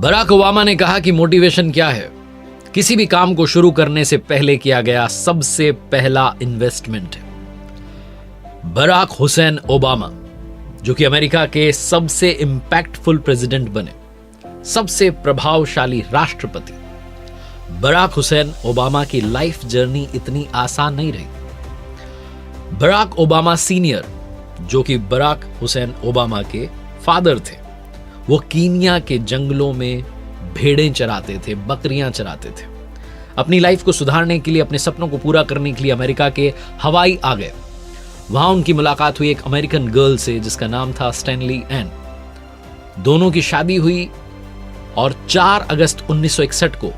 Barack Obama ने कहा कि मोटिवेशन क्या है? किसी भी काम को शुरू करने से पहले किया गया सबसे पहला इन्वेस्टमेंट है। बराक हुसैन ओबामा, जो कि अमेरिका के सबसे इंपैक्टफुल प्रेसिडेंट बने, सबसे प्रभावशाली राष्ट्रपति, बराक हुसैन ओबामा की लाइफ जर्नी इतनी आसान नहीं रही। बराक ओबामा सीनियर, जो कि बराक हुसैन ओबामा के फादर थे, वो कीनिया के जंगलों में भेड़ें चराते थे, बकरियां चराते थे। अपनी लाइफ को सुधारने के लिए, अपने सपनों को पूरा करने के लिए अमेरिका के हवाई आ गए। वहां उनकी मुलाकात हुई एक अमेरिकन गर्ल से जिसका नाम था स्टैनली एन। दोनों की शादी हुई और 4 अगस्त 1961 को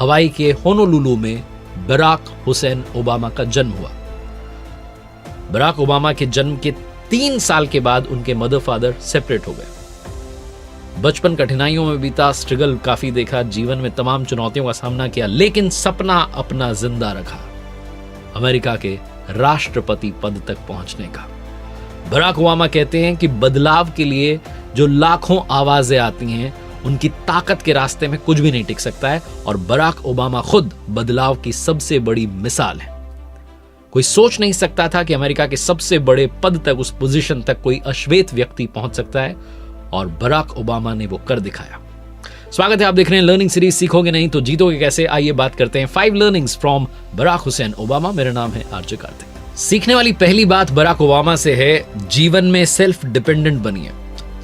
हवाई के होनोलुलु में बराक हुसैन ओबामा का जन्म हुआ। बराक ओबामा के जन्म के 3 साल के बाद उनके मदर फादर सेपरेट हो गए। बचपन कठिनाइयों में बीता, स्ट्रगल काफी देखा, जीवन में तमाम चुनौतियों का सामना किया, लेकिन सपना अपना जिंदा रखा, अमेरिका के राष्ट्रपति पद तक पहुंचने का। बराक ओबामा कहते हैं कि बदलाव के लिए जो लाखों आवाजें आती हैं, उनकी ताकत के रास्ते में कुछ भी नहीं टिक सकता है, और बराक ओबामा खुद बदलाव की सबसे बड़ी मिसाल है। कोई सोच नहीं सकता था कि अमेरिका के सबसे बड़े पद तक, उस पोजीशन तक कोई अश्वेत व्यक्ति पहुंच सकता है, और बराक ओबामा ने वो कर दिखाया। स्वागत है, आप देख रहे हैं लर्निंग सीरीज सीखोगे नहीं तो जीतोगे कैसे। आइए बात करते हैं 5 learnings from Barack Hussein Obama. मेरा नाम है आरजे कार्तिक। सीखने वाली पहली बात बराक ओबामा से है, जीवन में सेल्फ डिपेंडेंट बनिए।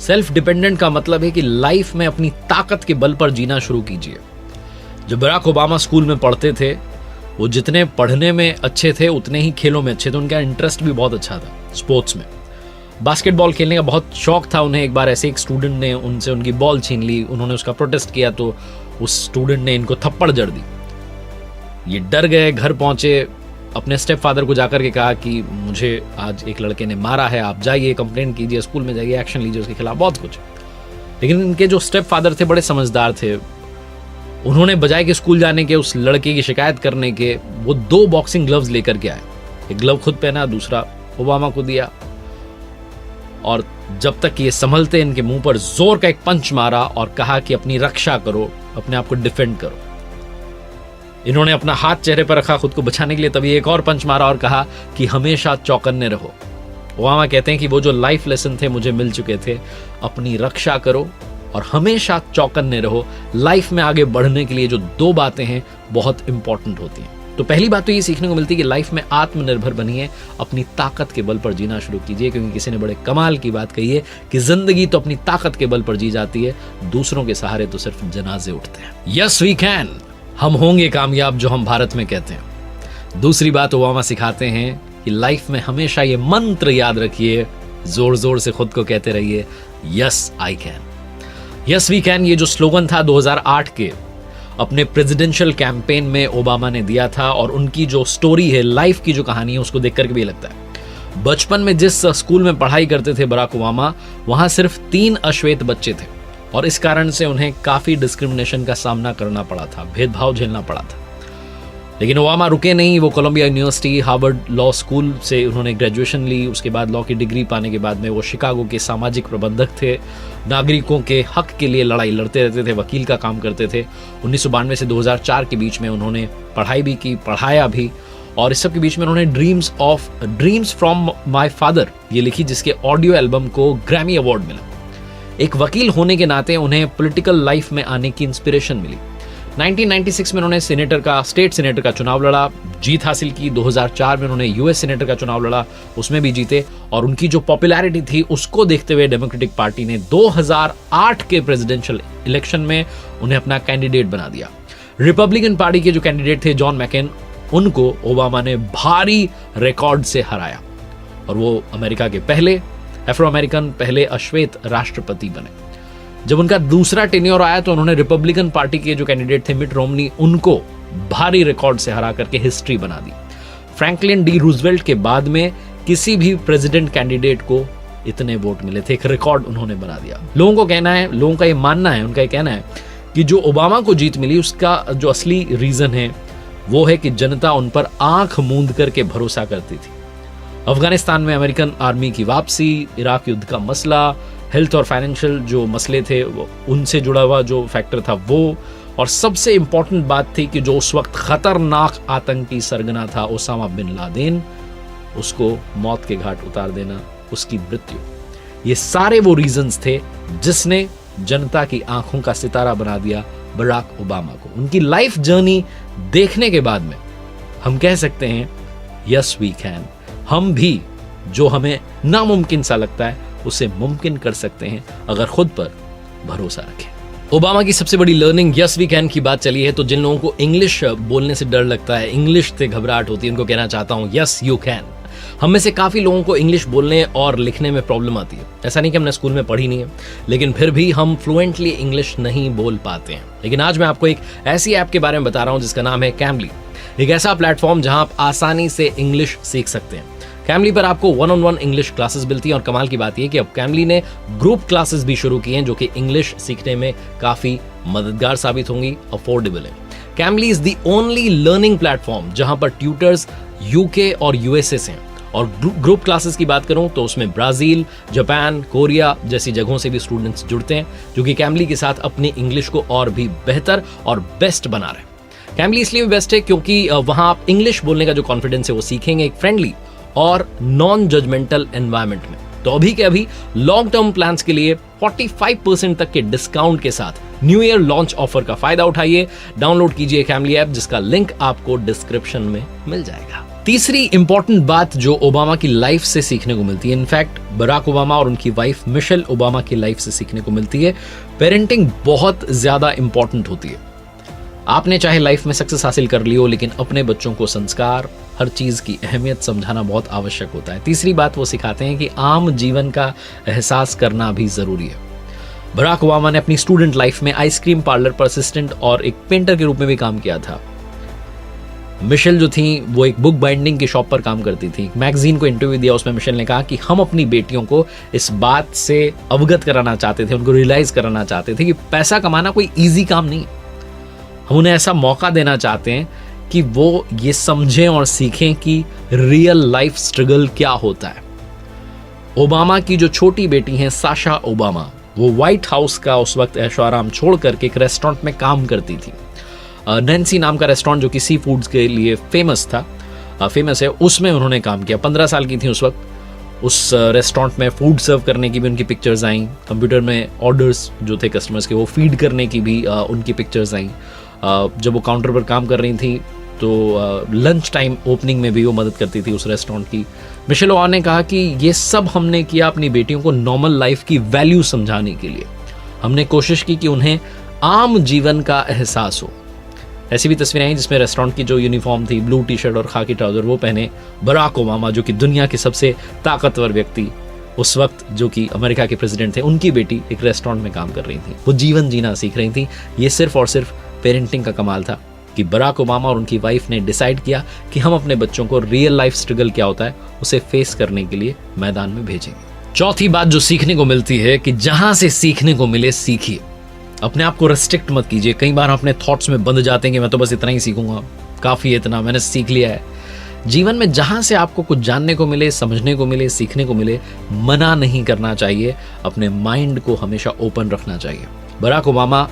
सेल्फ डिपेंडेंट का मतलब है कि लाइफ में अपनी ताकत के बल पर जीना शुरू कीजिए। जब बराक ओबामा स्कूल में पढ़ते थे, वो जितने पढ़ने में अच्छे थे उतने ही खेलों में अच्छे थे। उनका इंटरेस्ट भी बहुत अच्छा था स्पोर्ट्स में। बास्केटबॉल खेलने का बहुत शौक था उन्हें। एक बार ऐसे एक स्टूडेंट ने उनसे उनकी बॉल छीन ली, उन्होंने उसका प्रोटेस्ट किया तो उस स्टूडेंट ने इनको थप्पड़ जड़ दी। ये डर गए, घर पहुंचे, अपने स्टेप फादर को जाकर के कहा कि मुझे आज एक लड़के ने मारा है, आप जाइए कंप्लेंट कीजिए, स्कूल में जाइए, एक्शन लीजिए उसके खिलाफ, बहुत कुछ। लेकिन इनके जो स्टेप फादर थे बड़े समझदार थे। उन्होंने बजाय के स्कूल जाने के, उस लड़के की शिकायत करने के, वो 2 बॉक्सिंग ग्लव्स लेकर के आए। एक ग्लव खुद पहना, दूसरा ओबामा को दिया, और जब तक ये संभलते इनके मुंह पर जोर का एक पंच मारा और कहा कि अपनी रक्षा करो, अपने आप को डिफेंड करो। इन्होंने अपना हाथ चेहरे पर रखा खुद को बचाने के लिए, तभी एक और पंच मारा और कहा कि हमेशा चौकन्ने रहो। ओबामा कहते हैं कि वो जो लाइफ लेसन थे मुझे मिल चुके थे, अपनी रक्षा करो और हमेशा चौकन्ने रहो। लाइफ में आगे बढ़ने के लिए जो 2 बातें हैं बहुत इंपॉर्टेंट होती हैं। तो पहली बात तो ये सीखने को मिलती है कि लाइफ में आत्मनिर्भर बनिए, अपनी ताकत के बल पर जीना शुरू कीजिए, क्योंकि किसी ने बड़े कमाल की बात कही है कि जिंदगी तो अपनी ताकत के बल पर जी जाती है, दूसरों के सहारे तो सिर्फ जनाजे उठते हैं। यस वी कैन, हम होंगे कामयाब, जो हम भारत में कहते हैं। दूसरी बात ओबामा सिखाते हैं कि लाइफ में हमेशा ये मंत्र याद रखिए, जोर जोर से खुद को कहते रहिए, yes I can. Yes we can, ये जो स्लोगन था 2008 के अपने प्रेसिडेंशियल कैंपेन में ओबामा ने दिया था, और उनकी जो स्टोरी है, लाइफ की जो कहानी है, उसको देख करके भी लगता है। बचपन में जिस स्कूल में पढ़ाई करते थे बराक ओबामा, वहां सिर्फ 3 अश्वेत बच्चे थे, और इस कारण से उन्हें काफी डिस्क्रिमिनेशन का सामना करना पड़ा था, भेदभाव झेलना पड़ा था। लेकिन ओबामा रुके नहीं, वो Columbia University, Harvard Law School से उन्होंने ग्रेजुएशन ली। उसके बाद लॉ की डिग्री पाने के बाद में वो शिकागो के सामाजिक प्रबंधक थे, नागरिकों के हक के लिए लड़ाई लड़ते रहते थे, वकील का काम करते थे। 1992 से 2004 के बीच में उन्होंने पढ़ाई भी की, पढ़ाया भी, और इस सब के बीच में उन्होंने ड्रीम्स फ्रॉम माय फादर ये लिखी, जिसके ऑडियो एल्बम को ग्रैमी अवार्ड मिला। एक वकील होने के नाते उन्हें पॉलिटिकल लाइफ में आने की इंस्पिरेशन मिली। 1996 में उन्होंने स्टेट सीनेटर का चुनाव लड़ा, जीत हासिल की। 2004 में उन्होंने यूएस सीनेटर का चुनाव लड़ा, उसमें भी जीते, और उनकी जो पॉपुलैरिटी थी उसको देखते हुए डेमोक्रेटिक पार्टी ने 2008 के प्रेसिडेंशियल इलेक्शन में उन्हें अपना कैंडिडेट बना दिया। रिपब्लिकन पार्टी के जो कैंडिडेट थे जॉन मैकेन, उनको ओबामा ने भारी रिकॉर्ड से हराया, और वो अमेरिका के पहले अफ्रो अमेरिकन, पहले अश्वेत राष्ट्रपति बने। जब उनका दूसरा टेन्योर आया तो उन्होंने रिपब्लिकन पार्टी के जो कैंडिडेट थे मिट रोमनी, उनको भारी रिकॉर्ड से हरा करके हिस्ट्री बना दी। फ्रैंकलिन डी रूजवेल्ट के बाद में किसी भी प्रेसिडेंट कैंडिडेट को इतने वोट मिले थे, एक रिकॉर्ड उन्होंने बना दिया। लोगों को कहना है, लोगों का ये मानना है, उनका ये कहना है कि जो ओबामा को जीत मिली उसका जो असली रीजन है वो है कि जनता उन पर आंख मूंद करके भरोसा करती थी। अफगानिस्तान में अमेरिकन आर्मी की वापसी, इराक युद्ध का मसला, हेल्थ और फाइनेंशियल जो मसले थे उनसे जुड़ा हुआ जो फैक्टर था वो, और सबसे इंपॉर्टेंट बात थी कि जो उस वक्त खतरनाक आतंकी सरगना था ओसामा बिन लादेन, उसको मौत के घाट उतार देना, उसकी मृत्यु, ये सारे वो रीजंस थे जिसने जनता की आंखों का सितारा बना दिया बराक ओबामा को। उनकी लाइफ जर्नी देखने के बाद में हम कह सकते हैं यस वी कैन, हम भी जो हमें नामुमकिन सा लगता है उसे मुमकिन कर सकते हैं अगर खुद पर भरोसा रखें। ओबामा की सबसे बड़ी लर्निंग यस वी कैन की बात चली है, तो जिन लोगों को इंग्लिश बोलने से डर लगता है, इंग्लिश से घबराहट होती है, उनको कहना चाहता हूं यस यू कैन। हम में से काफी लोगों को इंग्लिश बोलने और लिखने में प्रॉब्लम आती है। ऐसा नहीं कि हमने स्कूल में पढ़ी नहीं है, लेकिन फिर भी हम फ्लुएंटली इंग्लिश नहीं बोल पाते हैं। लेकिन आज मैं आपको एक ऐसी ऐप के बारे में बता रहा हूं जिसका नाम है कैमली, एक ऐसा प्लेटफॉर्म जहां आप आसानी से इंग्लिश सीख सकते हैं। कैमली पर आपको 1-on-1 इंग्लिश क्लासेस मिलती हैं, और कमाल की बात यह कि अब कैमली ने ग्रुप क्लासेस भी शुरू की हैं जो कि इंग्लिश सीखने में काफी मददगार साबित होंगी, अफोर्डेबल है। Calmly is the only learning platform जहां पर ट्यूटर्स यूके और यूएसए से हैं, और ग्रुप क्लासेस की बात करूं तो उसमें ब्राजील, जापान, कोरिया जैसी जगहों से भी स्टूडेंट्स जुड़ते हैं जो कि कैमली के साथ अपनी इंग्लिश को और भी बेहतर और बेस्ट बना रहे हैं। कैमली इसलिए भी बेस्ट है क्योंकि वहां आप इंग्लिश बोलने का जो कॉन्फिडेंस है वो सीखेंगे एक फ्रेंडली और नॉन जजमेंटल एनवायरनमेंट में। तो अभी के अभी लॉन्ग टर्म प्लान्स के लिए 45% तक के डिस्काउंट के साथ न्यू ईयर लॉन्च ऑफर का फायदा उठाइए। डाउनलोड कीजिए कैमली ऐप, जिसका लिंक आपको डिस्क्रिप्शन में मिल जाएगा। तीसरी इंपॉर्टेंट बात जो ओबामा की लाइफ से सीखने को मिलती है, इनफैक्ट बराक ओबामा और उनकी वाइफ मिशेल ओबामा की लाइफ से सीखने को मिलती है, पेरेंटिंग बहुत ज्यादा इंपॉर्टेंट होती है। आपने चाहे लाइफ में सक्सेस हासिल कर ली हो, लेकिन अपने बच्चों को संस्कार, हर चीज की अहमियत समझाना बहुत आवश्यक होता है। तीसरी बात वो सिखाते हैं कि आम जीवन का एहसास करना भी जरूरी है। बराक ओबामा ने अपनी स्टूडेंट लाइफ में आइसक्रीम पार्लर पर असिस्टेंट और एक पेंटर के रूप में भी काम किया था। मिशेल जो थी वो एक बुक बाइंडिंग की शॉप पर काम करती थी। मैगजीन को इंटरव्यू दिया, उसमें मिशेल ने कहा कि हम अपनी बेटियों को इस बात से अवगत कराना चाहते थे, उनको रियलाइज कराना चाहते थे कि पैसा कमाना कोई ईजी काम नहीं है। हम उन्हें ऐसा मौका देना चाहते हैं कि वो ये समझें और सीखें कि रियल लाइफ स्ट्रगल क्या होता है। ओबामा की जो छोटी बेटी है साशा ओबामा, वो व्हाइट हाउस का उस वक्त ऐशो आराम छोड़ करके एक रेस्टोरेंट में काम करती थी। नैन्सी नाम का रेस्टोरेंट जो कि सी फूड्स के लिए फेमस है, उसमें उन्होंने काम किया। 15 साल की थी उस वक्त। उस रेस्टोरेंट में फूड सर्व करने की भी उनकी पिक्चर्स आई, कंप्यूटर में ऑर्डर्स जो थे कस्टमर्स के वो फीड करने की भी उनकी पिक्चर्स आई। जब वो काउंटर पर काम कर रही थी तो लंच टाइम ओपनिंग में भी वो मदद करती थी उस रेस्टोरेंट की। मिशेल ओबामा ने कहा कि ये सब हमने किया अपनी बेटियों को नॉर्मल लाइफ की वैल्यू समझाने के लिए। हमने कोशिश की कि उन्हें आम जीवन का एहसास हो। ऐसी भी तस्वीरें आई जिसमें रेस्टोरेंट की जो यूनिफॉर्म थी, ब्लू टी शर्ट और खाकी ट्राउजर, वो पहने बराक ओबामा जो कि दुनिया के सबसे ताकतवर व्यक्ति उस वक्त जो कि अमेरिका के प्रेसिडेंट थे, उनकी बेटी एक रेस्टोरेंट में काम कर रही थी। वो जीवन जीना सीख रही थी। ये सिर्फ और सिर्फ पेरेंटिंग का कमाल था कि बराक ओबामा और उनकी वाइफ ने डिसाइड किया कि हम अपने बच्चों को रियल लाइफ स्ट्रगल क्या होता है उसे फेस करने के लिए मैदान में भेजेंगे। चौथी बात जो सीखने को मिलती है कि जहां से सीखने को मिले सीखिए। अपने आप को रेस्ट्रिक्ट मत कीजिए। कई बार हम अपने थॉट्स में बंध जाते हैं कि मैं तो बस इतना ही सीखूंगा, काफी है इतना, मैंने सीख लिया है। जीवन में जहां से आपको कुछ जानने को मिले, समझने को मिले, सीखने को मिले, मना नहीं करना चाहिए। अपने माइंड को हमेशा ओपन रखना चाहिए। बराक ओबामा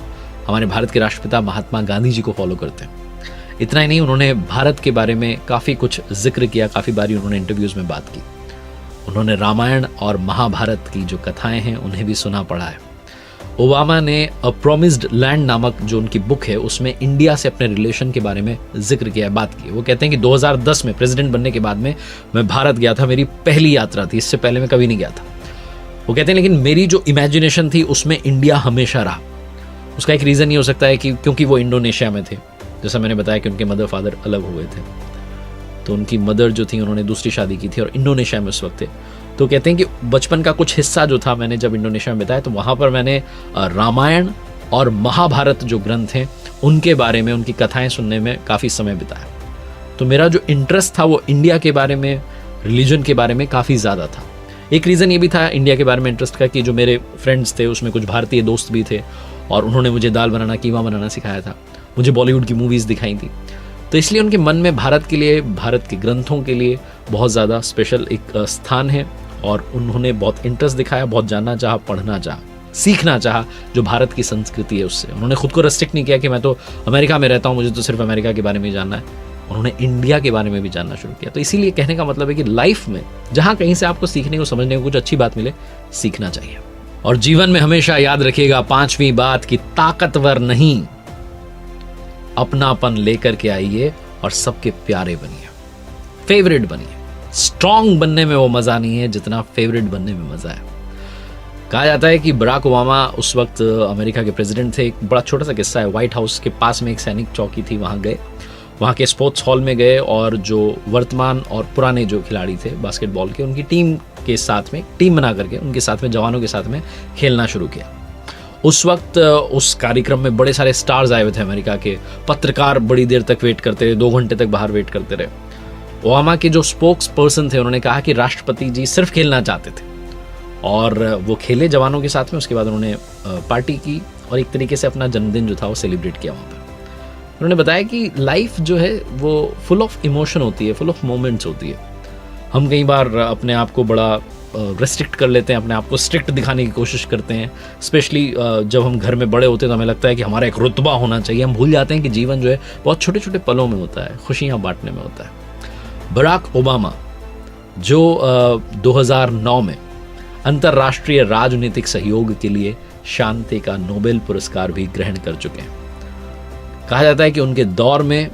हमारे भारत के राष्ट्रपिता महात्मा गांधी जी को फॉलो करते हैं। इतना ही नहीं, उन्होंने भारत के बारे में काफी कुछ जिक्र किया, काफी बारी उन्होंने इंटरव्यूज में बात की। उन्होंने रामायण और महाभारत की जो कथाएं हैं उन्हें भी सुना पढ़ा है। ओबामा ने अ प्रॉमिस्ड लैंड नामक जो उनकी बुक है उसमें इंडिया से अपने रिलेशन के बारे में जिक्र किया है, बात की। वो कहते हैं कि 2010 में प्रेसिडेंट बनने के बाद में मैं भारत गया था, मेरी पहली यात्रा थी, इससे पहले मैं कभी नहीं गया था। वो कहते हैं लेकिन मेरी जो इमेजिनेशन थी उसमें इंडिया हमेशा रहा। उसका एक रीज़न ये हो सकता है कि क्योंकि वो इंडोनेशिया में थे, जैसा मैंने बताया कि उनके मदर फादर अलग हुए थे, तो उनकी मदर जो थी उन्होंने दूसरी शादी की थी और इंडोनेशिया में उस वक्त थे। तो कहते हैं कि बचपन का कुछ हिस्सा जो था मैंने जब इंडोनेशिया में बिताया तो वहाँ पर मैंने रामायण और महाभारत जो ग्रंथ हैं उनके बारे में, उनकी कथाएं सुनने में काफ़ी समय बिताया। तो मेरा जो इंटरेस्ट था वो इंडिया के बारे में, रिलीजन के बारे में काफ़ी ज़्यादा था। एक रीज़न ये भी था इंडिया के बारे में इंटरेस्ट का कि जो मेरे फ्रेंड्स थे उसमें कुछ भारतीय दोस्त भी थे और उन्होंने मुझे दाल बनाना, कीमा बनाना सिखाया था, मुझे बॉलीवुड की मूवीज़ दिखाई थी। तो इसलिए उनके मन में भारत के लिए, भारत के ग्रंथों के लिए बहुत ज़्यादा स्पेशल एक स्थान है और उन्होंने बहुत इंटरेस्ट दिखाया, बहुत जानना चाहा, पढ़ना चाहा, सीखना चाहा जो भारत की संस्कृति है उससे। उन्होंने खुद को रेस्ट्रिक्ट नहीं किया कि मैं तो अमेरिका में रहता हूँ, मुझे तो सिर्फ अमेरिका के बारे में ही जानना है। उन्होंने इंडिया के बारे में भी जानना शुरू किया। तो इसीलिए कहने का मतलब है कि लाइफ में जहाँ कहीं से आपको सीखने को, समझने को कुछ अच्छी बात मिले, सीखना चाहिए। और जीवन में हमेशा याद रखिएगा 5वीं बात कि ताकतवर नहीं, अपनापन लेकर के आइए और सबके प्यारे बनिए, फेवरेट बनिए। स्ट्रांग बनने में वो मजा नहीं है जितना फेवरेट बनने में मजा है। कहा जाता है कि बराक ओबामा उस वक्त अमेरिका के प्रेसिडेंट थे। एक बड़ा छोटा सा किस्सा है, व्हाइट हाउस के पास में एक सैनिक चौकी थी, वहां गए, वहाँ के स्पोर्ट्स हॉल में गए और जो वर्तमान और पुराने जो खिलाड़ी थे बास्केटबॉल के, उनकी टीम के साथ में, टीम बना करके उनके साथ में, जवानों के साथ में खेलना शुरू किया। उस वक्त उस कार्यक्रम में बड़े सारे स्टार्स आए हुए थे अमेरिका के। पत्रकार बड़ी देर तक वेट करते रहे, 2 घंटे तक बाहर वेट करते रहे। ओबामा के जो स्पोक्स पर्सन थे उन्होंने कहा कि राष्ट्रपति जी सिर्फ खेलना चाहते थे और वो खेले जवानों के साथ में। उसके बाद उन्होंने पार्टी की और एक तरीके से अपना जन्मदिन जो था वो सेलिब्रेट किया वहाँ पर। उन्होंने बताया कि लाइफ जो है वो फुल ऑफ इमोशन होती है, फुल ऑफ मोमेंट्स होती है। हम कई बार अपने आप को बड़ा रेस्ट्रिक्ट कर लेते हैं, अपने आप को स्ट्रिक्ट दिखाने की कोशिश करते हैं। स्पेशली जब हम घर में बड़े होते हैं तो हमें लगता है कि हमारा एक रुतबा होना चाहिए। हम भूल जाते हैं कि जीवन जो है बहुत छोटे छोटे पलों में होता है, खुशियाँ बांटने में होता है। बराक ओबामा जो 2009 में अंतर्राष्ट्रीय राजनीतिक सहयोग के लिए शांति का नोबेल पुरस्कार भी ग्रहण कर चुके हैं। कहा जाता है कि उनके दौर में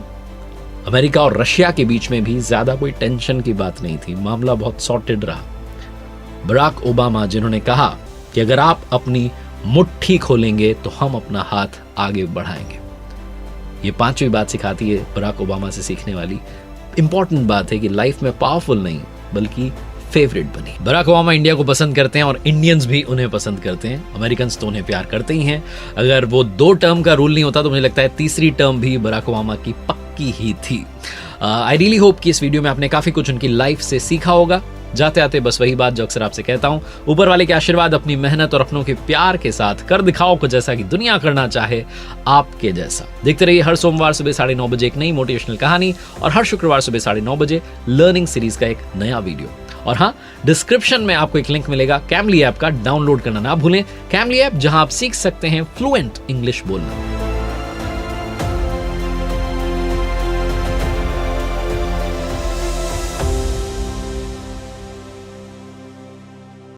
अमेरिका और रशिया के बीच में भी ज्यादा कोई टेंशन की बात नहीं थी, मामला बहुत सॉर्टेड रहा। बराक ओबामा जिन्होंने कहा कि अगर आप अपनी मुट्ठी खोलेंगे तो हम अपना हाथ आगे बढ़ाएंगे। ये 5वीं बात सिखाती है बराक ओबामा से सीखने वाली इंपॉर्टेंट बात है कि लाइफ में पावरफुल नहीं बल्कि फेवरेट बनी। बराक ओबामा इंडिया को पसंद करते हैं और इंडियंस भी उन्हें पसंद करते हैं। अमेरिकन्स तो उन्हें प्यार करते ही हैं। अगर वो 2 टर्म का रूल नहीं होता तो मुझे लगता है तीसरी टर्म भी बराक ओबामा की पक्की ही थी। आई रियली होप कि इस वीडियो में आपने काफी कुछ उनकी लाइफ से सीखा होगा। जाते आते बस वही बात जो अक्सर आपसे कहता हूं, ऊपर वाले के आशीर्वाद, अपनी मेहनत और अपनों के प्यार के साथ कर दिखाओ कुछ ऐसा कि दुनिया करना चाहे आपके जैसा। देखते रहिए हर सोमवार सुबह 9:30 बजे एक नई मोटिवेशनल कहानी और हर शुक्रवार सुबह 9:30 बजे लर्निंग सीरीज का एक नया वीडियो। और हाँ, डिस्क्रिप्शन में आपको एक लिंक मिलेगा कैमली ऐप का, डाउनलोड करना ना भूलें। कैमली ऐप जहां आप सीख सकते हैं फ्लुएंट इंग्लिश बोलना।